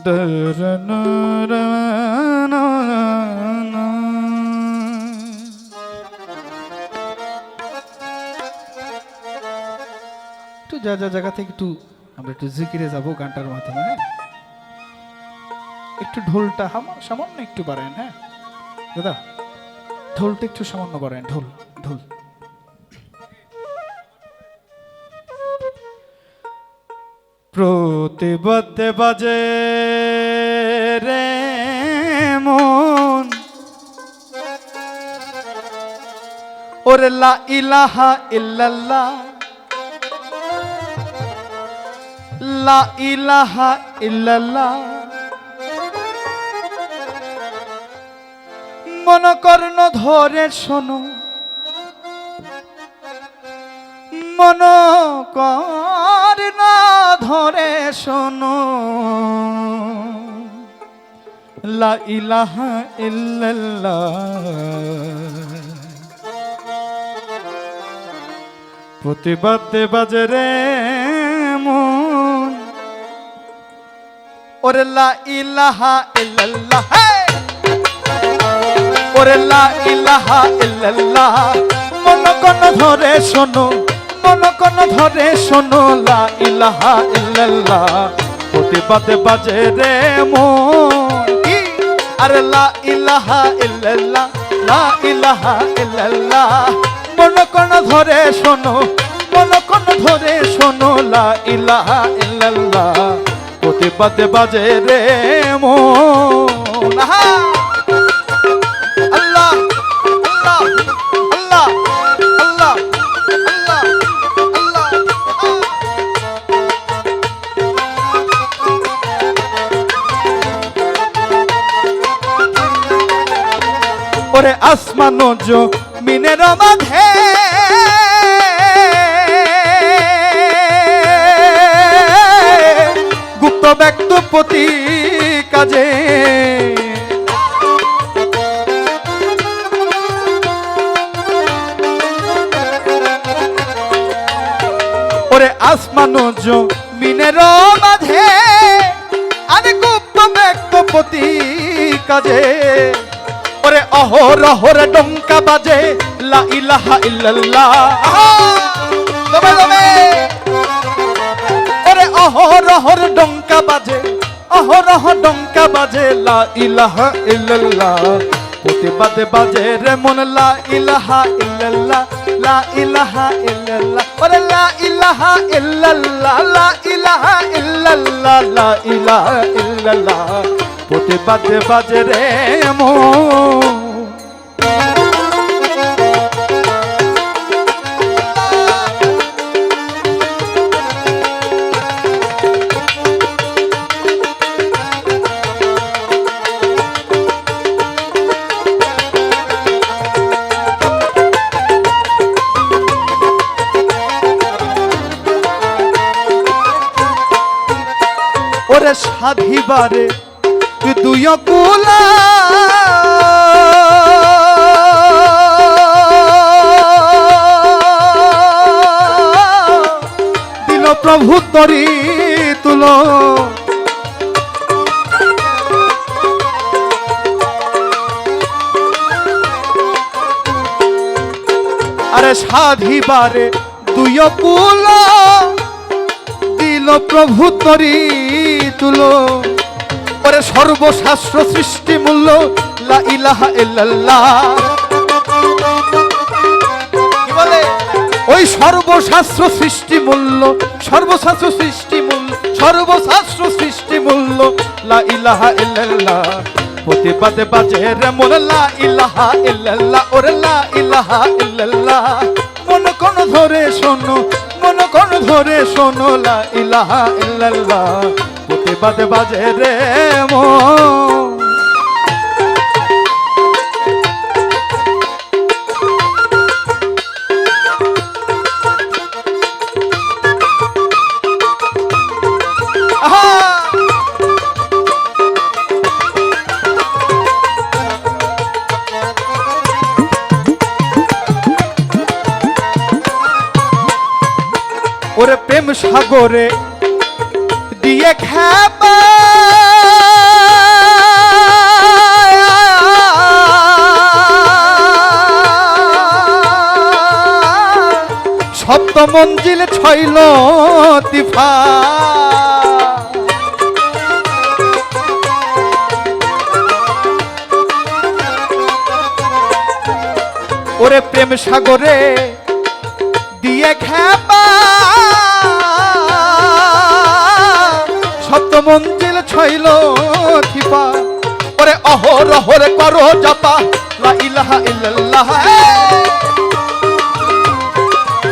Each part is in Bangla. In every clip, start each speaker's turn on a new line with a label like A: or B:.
A: একটু যা যা জায়গা থেকে একটু আমরা একটু জিকিরে যাবো গানটার মাধ্যমে। হ্যাঁ, একটু ঢোলটা সামান্য একটু বাড়ান। হ্যাঁ দাদা, ঢোলটা একটু সামান্য বাড়ান। ঢোল ঢোল প্রতিবাদে বাজে রে মন, ওরে লা ইলাহা ইল্লাল্লাহ, লা ইলাহা ইল্লাল্লাহ। মন কর্ণ ধরে শোনো, মন কর্ণ ধরে শোনো, লা ইলাহা ইল্লাল্লাহ। প্রতিবাদে বাজে রে মন, ওরে লা ইলাহা ইল্লাল্লাহ, ওরে লা ইলাহা ইল্লাল্লাহ। মন কোন ধরে শোনো, মন কোন ধরে শোনো, লা ইলাহা ইল্লাল্লাহ। প্রতিবাদে বাজে রে মন, আরে লা ইলাহা ইল্লাল্লাহ, লা ইলাহা ইল্লাল্লাহ। মন কোন ধরে শোনো, মন কোন ধরে শোনো, লা ইলাহা ইল্লাল্লাহ। প্রতিবাদে বাজে রে মন। আল্লাহ আল্লাহ আল্লাহ আল্লাহ আল্লাহ আল্লাহ। ওরে আসমান জমিনের মাঝে গুপ্ত ব্যক্ত প্রতি কাজে, ওরে আসমান জমিনের মাঝে আরে গুপ্ত ব্যক্ত প্রতি কাজে, ওরে অহরহরে ডঙ্কা বাজে, লা ইলাহা ইল্লাল্লাহ। দমে দমে ওরে অহরহর ডঙ্কা বাজে, অহরহ ডঙ্কা বাজে, লা ইলাহা ইল্লাল্লাহ। প্রতিবাদে বাজে রে মন, লা ইলাহা ইল্লাল্লাহ, লা ইলাহা ইল্লাল্লাহ। ওরে লা ইলাহা ইল্লাল্লাহ, লা ইলাহা ইল্লাল্লাহ, লা ইলাহা ইল্লাল্লাহ। প্রতিবাদে বাজে রে মন। ওরে সাধিবারে দুই কুলা, দিল প্রভু তরি তুলো, আরে সাধিবারে দুই কুলা, দিল প্রভু তরি তুলো। ওরে সর্বশাস্ত্র সৃষ্টি মূল্য, লা ইলাহা ইল্লাল্লাহ। কি বলে? ওই সর্বশাস্ত্র সৃষ্টি মূল্য, সর্বশাস্ত্র সৃষ্টি মূল্য, সর্বশাস্ত্র সৃষ্টি মূল্য, লা ইলাহা ইল্লাল্লাহ। প্রতিবাদে বাজে রে মন, লা ইলাহা ইল্লাল্লাহ, ওরে লা ইলাহা ইল্লাল্লাহ। মন কোন ধরে শোনো, মন কোন ধরে শোনো, লা ইলাহা ইল্লাল্লাহ। প্রতিবাদে বাজে রে মন। ওরে প্রেম সাগরে দিয়ে খেপা সপ্ত মঞ্জিল ছইল তিফা ওরে প্রেম সাগরে দিয়ে খেপা সপ্ত মঞ্জিল ছইল তিফা ওরে অহরহর করো জপা লা ইলাহা ইল্লাল্লাহ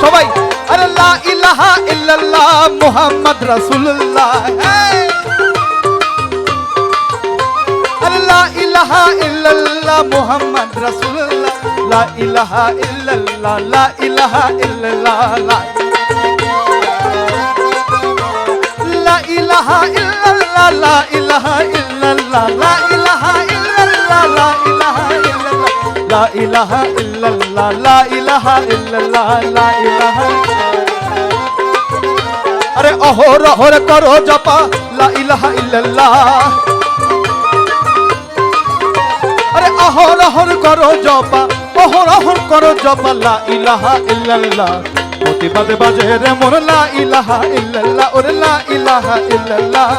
A: সবাই আরে লা ইলাহা ইল্লাল্লাহ মুহাম্মদ রাসূলুল্লাহ আরে লা ইলাহা ইল্লাল্লাহ মুহাম্মদ রাসূলুল্লাহ লা ইলাহা ইল্লাল্লাহ লা ইলাহা ইল্লাল্লাহ লা ইলাহা ইল্লাল্লাহ লা ইলাহা ইল্লাল্লাহ লা ইলাহা ইল্লাল্লাহ লা ইলাহা ইল্লাল্লাহ লা ইলাহা ইল্লাল্লাহ লা ইলাহা ইল্লাল্লাহ লা ইলাহা আরে অহরহর করো জপা লা ইলাহা ইল্লাল্লাহ আরে অহরহর করো জপা অহরহর করো জপা লা ইলাহা ইল্লাল্লাহ প্রতিবাদে বাজে রে মোর লা ইলাহা ইল্লাল্লাহ ওরে লা ইলাহা ইল্লাল্লাহ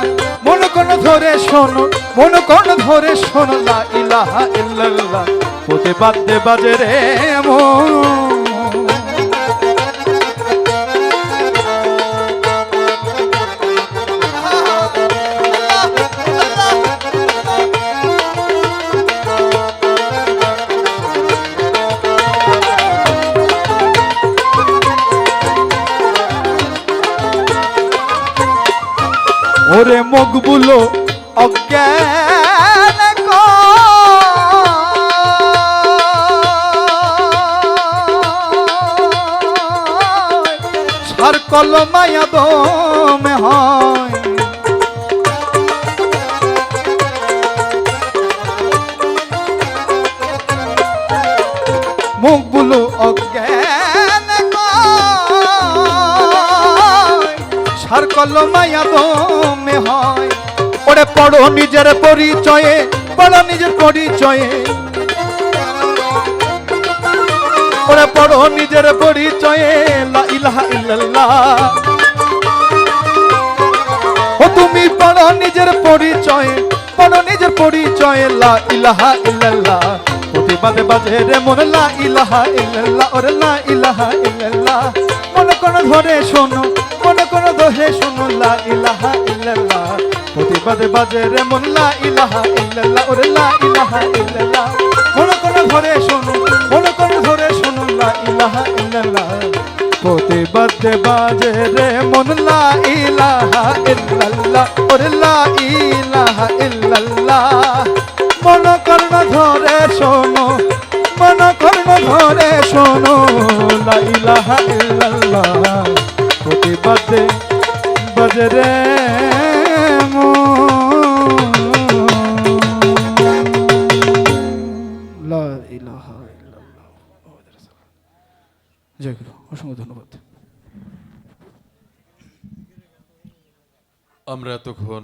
A: মন কোন ধরে শোনো মন কোন ধরে শোনো লা ইলাহা ইল্লাল্লাহ প্রতিবাদে বাজে রে মোর ওরে মকবুলো অজ্ঞান সার কলমায়া দমে হয় মকবুলো অজ্ঞান সার কলমায়া দমে হয় ওরে পড়ো নিজের পরিচয়ে পড়ো নিজের পরিচয়ে ওরে পড়ো নিজের পরিচয়ে লা ইলাহা ইল্লাল্লাহ ও তুমি পড়ো নিজের পরিচয়ে পড়ো নিজের পরিচয়ে লা ইলাহা ইল্লাল্লাহ প্রতিবাদে বাজে রে মন লা ইলাহা ইল্লাল্লাহ ওরে লা ইলাহা ইল্লাল্লাহ মন কোন ধরে শোনো মন কোন ধরে শোনো লা ইলাহা ইল্লাল্লাহ প্রতিবাদে বাজে রে মন লা ইলাহা ইল্লাল্লাহ ওরে লা ইলাহা ইল্লাল্লাহ মন কোন ধরে শোনো মন কোন ধরে শোনো লা ইলাহা ইল্লাল্লাহ প্রতিবাদে বাজে রে মন লা ইলাহা ইল্লাল্লাহ ওরে লা ইলাহা ইল্লাল্লাহ মন কর্ণ ধরে শোনো মন কর্ণ ধরে শোনো লা ইলাহা ইল্লাল্লাহ প্রতিবাদে বাজে রে লা ইলাহা ইল্লাল্লাহ জয় গুরু অসংখ্য ধন্যবাদ
B: আমরা এতক্ষণ